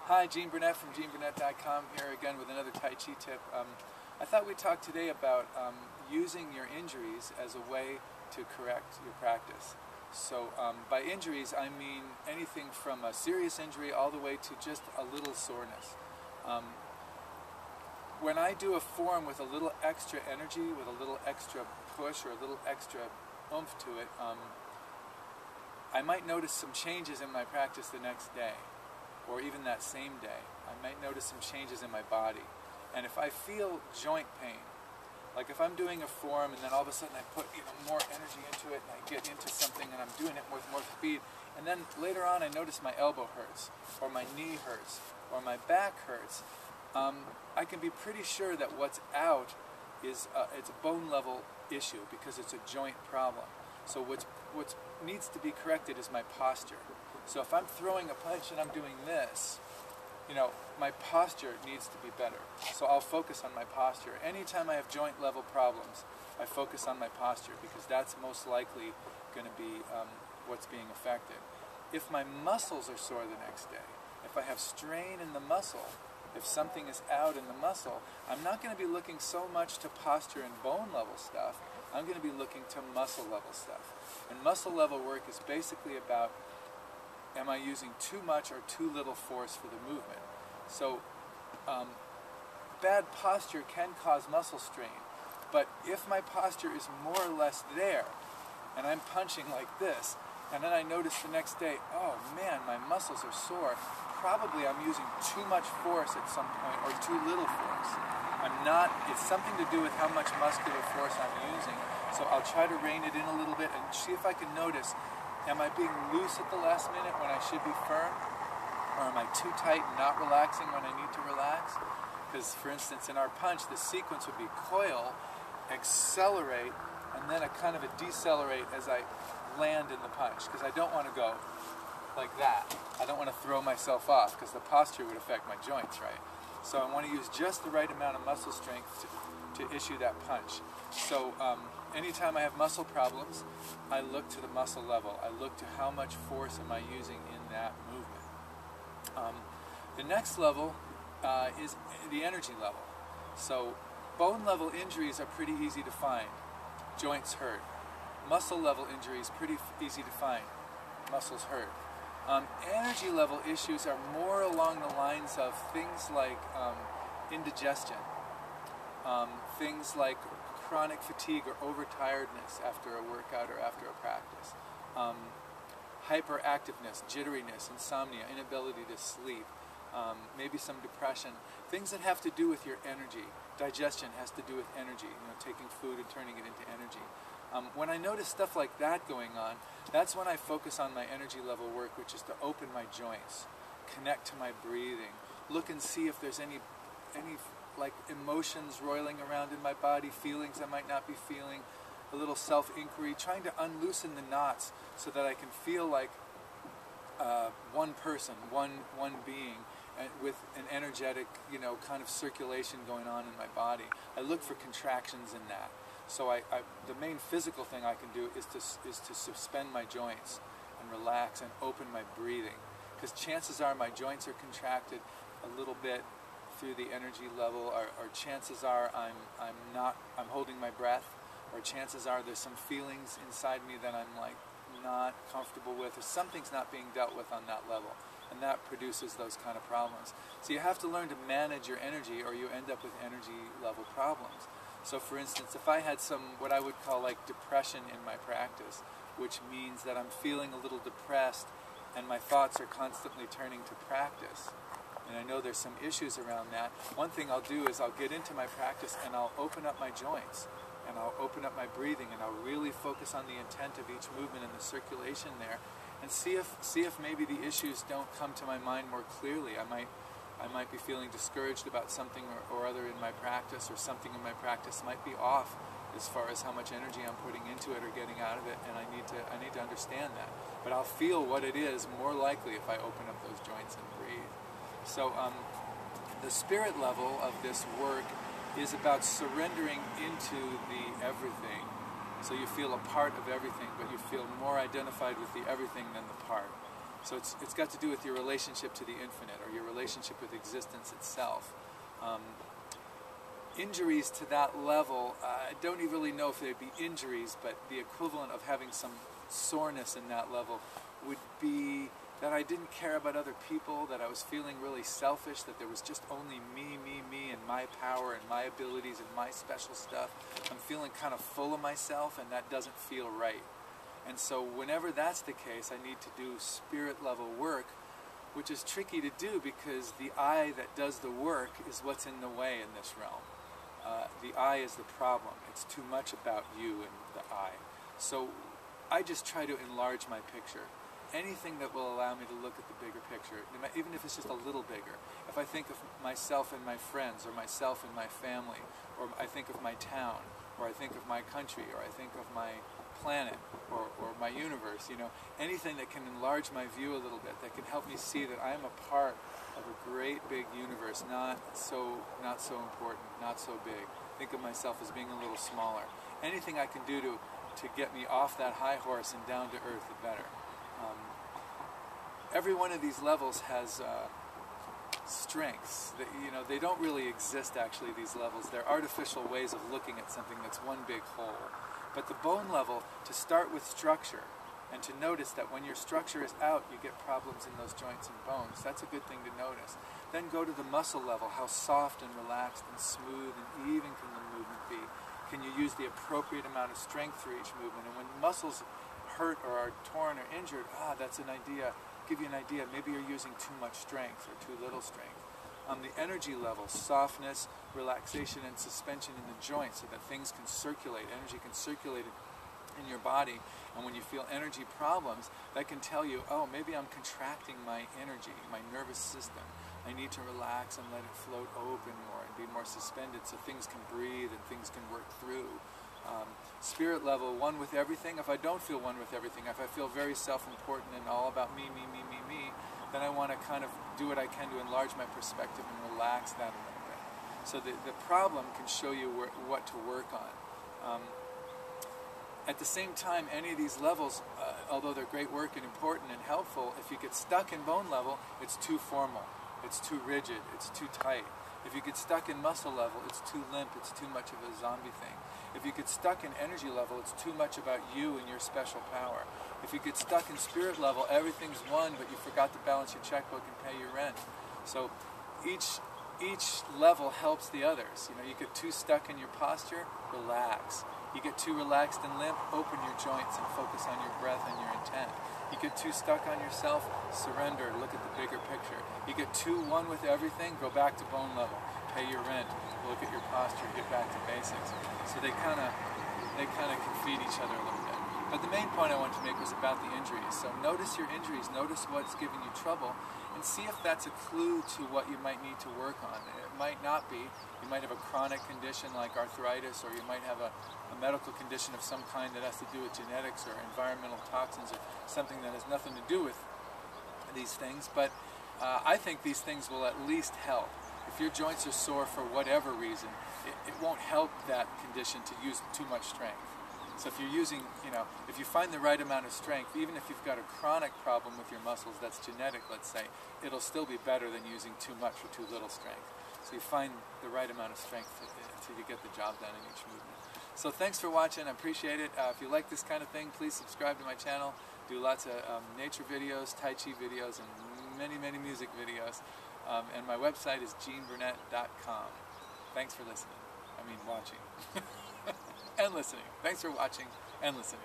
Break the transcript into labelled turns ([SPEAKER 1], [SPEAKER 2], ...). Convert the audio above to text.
[SPEAKER 1] Hi, Gene Burnett from GeneBurnett.com here again with another Tai Chi tip. I thought we'd talk today about using your injuries as a way to correct your practice. So by injuries, I mean anything from a serious injury all the way to just a little soreness. When I do a form with a little extra energy, with a little extra push or a little extra oomph to it, I might notice some changes in my practice the next day, or even that same day. I might notice some changes in my body. And if I feel joint pain, like if I'm doing a form and then all of a sudden I put more energy into it and I get into something and I'm doing it with more speed, and then later on I notice my elbow hurts, or my knee hurts, or my back hurts, I can be pretty sure that what's out is it's a bone level issue because it's a joint problem. So what needs to be corrected is my posture. So if I'm throwing a punch and I'm doing this, my posture needs to be better. So I'll focus on my posture. Anytime I have joint level problems, I focus on my posture because that's most likely going to be what's being affected. If my muscles are sore the next day, if I have strain in the muscle, if something is out in the muscle, I'm not going to be looking so much to posture and bone level stuff. I'm going to be looking to muscle level stuff. And muscle level work is basically about, am I using too much or too little force for the movement? So bad posture can cause muscle strain, but if my posture is more or less there, and I'm punching like this, and then I notice the next day, oh man, my muscles are sore, probably I'm using too much force at some point or too little force. It's something to do with how much muscular force I'm using, so I'll try to rein it in a little bit and see if I can notice, am I being loose at the last minute when I should be firm? Or am I too tight and not relaxing when I need to relax? Because, for instance, in our punch, the sequence would be coil, accelerate, and then a kind of a decelerate as I land in the punch. Because I don't want to go like that. I don't want to throw myself off because the posture would affect my joints, right? So I want to use just the right amount of muscle strength to issue that punch. So anytime I have muscle problems, I look to the muscle level. I look to how much force am I using in that movement. The next level is the energy level. So bone level injuries are pretty easy to find. Joints hurt. Muscle level injuries pretty easy to find. Muscles hurt. Energy level issues are more along the lines of things like indigestion, things like chronic fatigue or overtiredness after a workout or after a practice, hyperactiveness, jitteriness, insomnia, inability to sleep, maybe some depression, things that have to do with your energy. Digestion has to do with energy, taking food and turning it into energy. When I notice stuff like that going on, that's when I focus on my energy level work, which is to open my joints, connect to my breathing, look and see if there's any like emotions roiling around in my body, feelings I might not be feeling, a little self-inquiry, trying to unloosen the knots so that I can feel like one person, one being, with an energetic, kind of circulation going on in my body. I look for contractions in that. So the main physical thing I can do is to suspend my joints and relax and open my breathing, because chances are my joints are contracted a little bit through the energy level, or chances are I'm holding my breath, or chances are there's some feelings inside me that I'm like not comfortable with, or something's not being dealt with on that level, and that produces those kind of problems. So you have to learn to manage your energy, or you end up with energy level problems. So for instance, if I had some what I would call like depression in my practice, which means that I'm feeling a little depressed and my thoughts are constantly turning to practice, and I know there's some issues around that, one thing I'll do is I'll get into my practice and I'll open up my joints and I'll open up my breathing and I'll really focus on the intent of each movement and the circulation there, and see if maybe the issues don't come to my mind more clearly. I might be feeling discouraged about something or other in my practice, or something in my practice might be off as far as how much energy I'm putting into it or getting out of it, and I need to understand that. But I'll feel what it is more likely if I open up those joints and breathe. So the spirit level of this work is about surrendering into the everything. So you feel a part of everything, but you feel more identified with the everything than the part. So it's got to do with your relationship to the infinite, or your relationship with existence itself. Injuries to that level, I don't even really know if they'd be injuries, but the equivalent of having some soreness in that level would be that I didn't care about other people, that I was feeling really selfish, that there was just only me, and my power and my abilities and my special stuff. I'm feeling kind of full of myself, and that doesn't feel right. And so whenever that's the case, I need to do spirit level work, which is tricky to do because the I that does the work is what's in the way in this realm. The I is the problem. It's too much about you and the I. So I just try to enlarge my picture. Anything that will allow me to look at the bigger picture, even if it's just a little bigger. If I think of myself and my friends, or myself and my family, or I think of my town, or I think of my country, or I think of my planet, or my universe, you know, anything that can enlarge my view a little bit, that can help me see that I am a part of a great big universe, not so important, not so big. Think of myself as being a little smaller. Anything I can do to get me off that high horse and down to earth, the better. Every one of these levels has strengths. You know, they don't really exist actually, these levels. They're artificial ways of looking at something that's one big whole. But the bone level, to start with structure, and to notice that when your structure is out, you get problems in those joints and bones. That's a good thing to notice. Then go to the muscle level. How soft and relaxed and smooth and even can the movement be? Can you use the appropriate amount of strength for each movement? And when muscles hurt or are torn or injured, that's an idea. Give you an idea. Maybe you're using too much strength or too little strength. On the energy level, softness, relaxation, and suspension in the joints so that things can circulate, energy can circulate in your body. And when you feel energy problems, that can tell you, oh, maybe I'm contracting my energy, my nervous system. I need to relax and let it float open more and be more suspended so things can breathe and things can work through. Spirit level, one with everything. If I don't feel one with everything, if I feel very self-important and all about me, then I want to kind of do what I can to enlarge my perspective and relax that a little bit. So the problem can show you what to work on. At the same time, any of these levels, although they're great work and important and helpful, if you get stuck in bone level, it's too formal, it's too rigid, it's too tight. If you get stuck in muscle level, it's too limp, it's too much of a zombie thing. If you get stuck in energy level, it's too much about you and your special power. If you get stuck in spirit level, everything's one, but you forgot to balance your checkbook and pay your rent. So each level helps the others. You know, you get too stuck in your posture, relax. You get too relaxed and limp, open your joints and focus on your breath and your intent. You get too stuck on yourself, surrender, look at the bigger picture. You get too one with everything, go back to bone level, pay your rent, look at your posture, get back to basics. So they kind of can feed each other a little bit. But the main point I wanted to make was about the injuries. So notice your injuries, notice what's giving you trouble, and see if that's a clue to what you might need to work on. It might not be. You might have a chronic condition like arthritis, or you might have a medical condition of some kind that has to do with genetics or environmental toxins or something that has nothing to do with these things. But I think these things will at least help. If your joints are sore for whatever reason, it won't help that condition to use too much strength. So if you're using, if you find the right amount of strength, even if you've got a chronic problem with your muscles that's genetic, let's say, it'll still be better than using too much or too little strength. So you find the right amount of strength until you get the job done in each movement. So thanks for watching. I appreciate it. If you like this kind of thing, please subscribe to my channel. Do lots of nature videos, Tai Chi videos, and many music videos. And my website is geneburnett.com. Thanks for listening. I mean watching. And listening. Thanks for watching and listening.